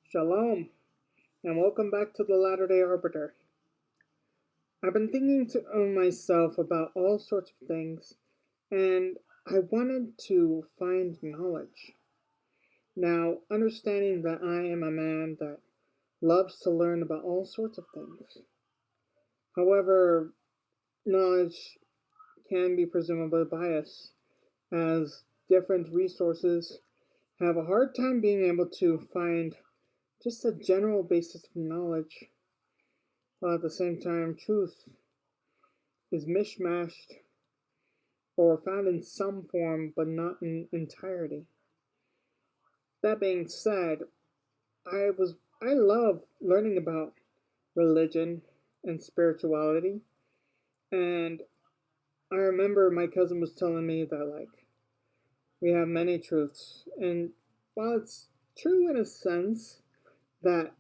Shalom, and welcome back to the Latter day Arbiter. I've been thinking to myself about all sorts of things, and I wanted to find knowledge. Now, understanding that I am a man that loves to learn about all sorts of things. However, knowledge can be presumably biased, as different resources have a hard time being able to find just a general basis of knowledge, while at the same time, truth is mishmashed or found in some form but not in entirety. That being said, I love learning about religion and spirituality, and I remember my cousin was telling me that we have many truths, and while it's true in a sense that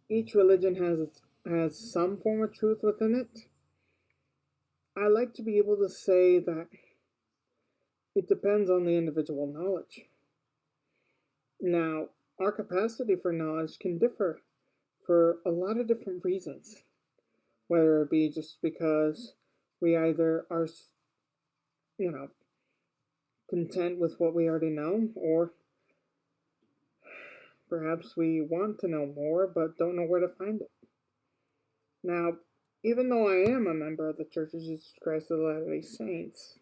each religion has some form of truth within it, I like to be able to say that it depends on the individual knowledge. Now, our capacity for knowledge can differ for a lot of different reasons, whether it be just because we either are, you know, content with what we already know, or perhaps we want to know more but don't know where to find it. Now, even though I am a member of the Church of Jesus Christ of Latter-day Saints,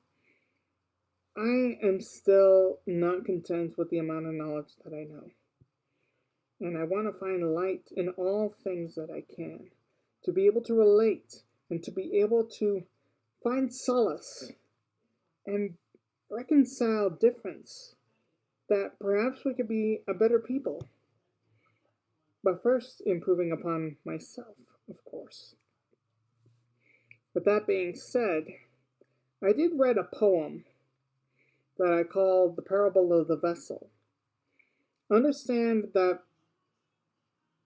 I am still not content with the amount of knowledge that I know. And I want to find light in all things that I can, to be able to relate and to be able to find solace and reconcile difference, that perhaps we could be a better people. But first, improving upon myself, of course. With that being said, I did read a poem that I called The Parable of the Vessel. Understand that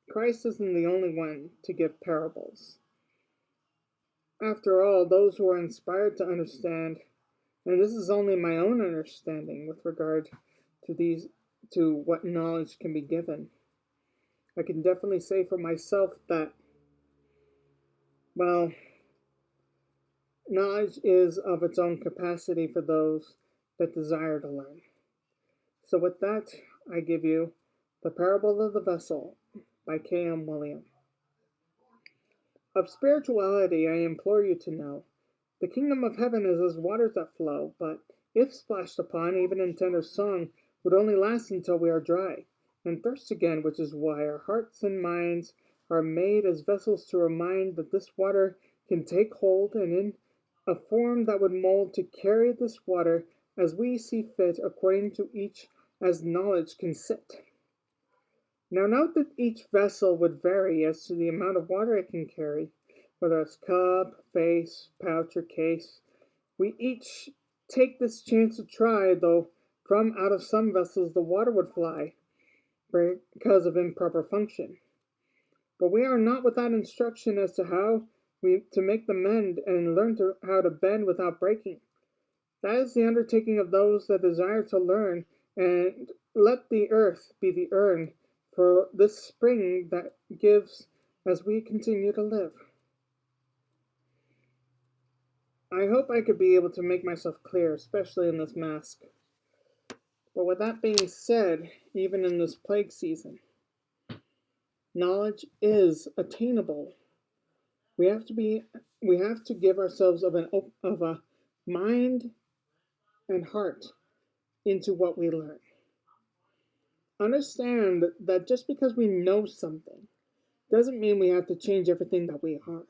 Christ isn't the only one to give parables. After all, those who are inspired to understand, and this is only my own understanding with regard to what knowledge can be given. I can definitely say for myself that, well, knowledge is of its own capacity for those that desire to learn. So with that, I give you The Parable of the Vessel by K.M. William. Of spirituality I implore you to know. The kingdom of heaven is as waters that flow, but if splashed upon, even in tender song, would only last until we are dry, and thirst again, which is why our hearts and minds are made as vessels to remind that this water can take hold, and in a form that would mold to carry this water as we see fit, according to each as knowledge can sit. Now note that each vessel would vary as to the amount of water it can carry, whether it's cup, vase, pouch, or case. We each take this chance to try, though from out of some vessels the water would fly because of improper function. But we are not without instruction as to how we to make the mend and learn how to bend without breaking. That is the undertaking of those that desire to learn, and let the earth be the urn for this spring that gives as we continue to live. I hope I could be able to make myself clear, especially in this mask. But with that being said, even in this plague season, knowledge is attainable. We have to give ourselves of a mind and heart into what we learn. Understand that just because we know something doesn't mean we have to change everything that we are,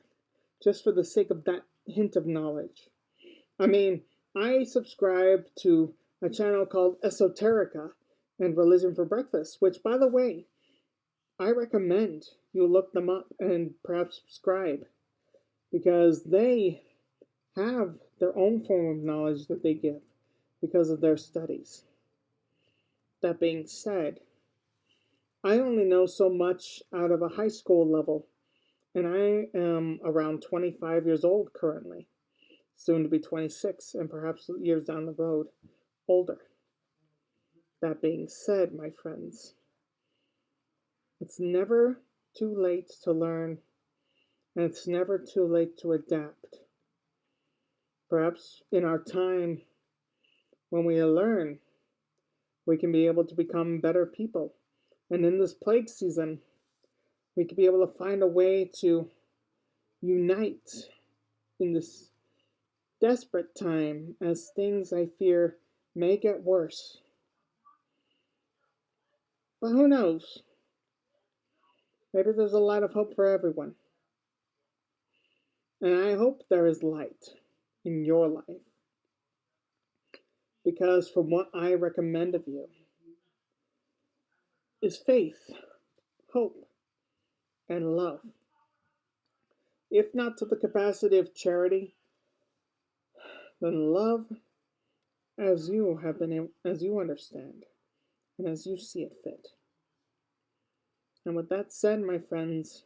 just for the sake of that hint of knowledge. I mean, I subscribe to a channel called Esoterica and Religion for Breakfast, which, by the way, I recommend you look them up and perhaps subscribe, because they have their own form of knowledge that they give because of their studies. That being said, I only know so much out of a high school level, and I am around 25 years old currently, soon to be 26, and perhaps years down the road, older. That being said, my friends, It's never too late to learn, and it's never too late to adapt. Perhaps in our time when we learn, we can be able to become better people. And in this plague season, we could be able to find a way to unite in this desperate time as things I fear may get worse. But who knows? Maybe there's a lot of hope for everyone. And I hope there is light in your life. Because from what I recommend of you is faith, hope, and love. If not to the capacity of charity, then love as you understand and as you see it fit. And with that said, my friends,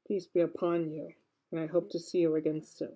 peace be upon you, and I hope to see you again soon.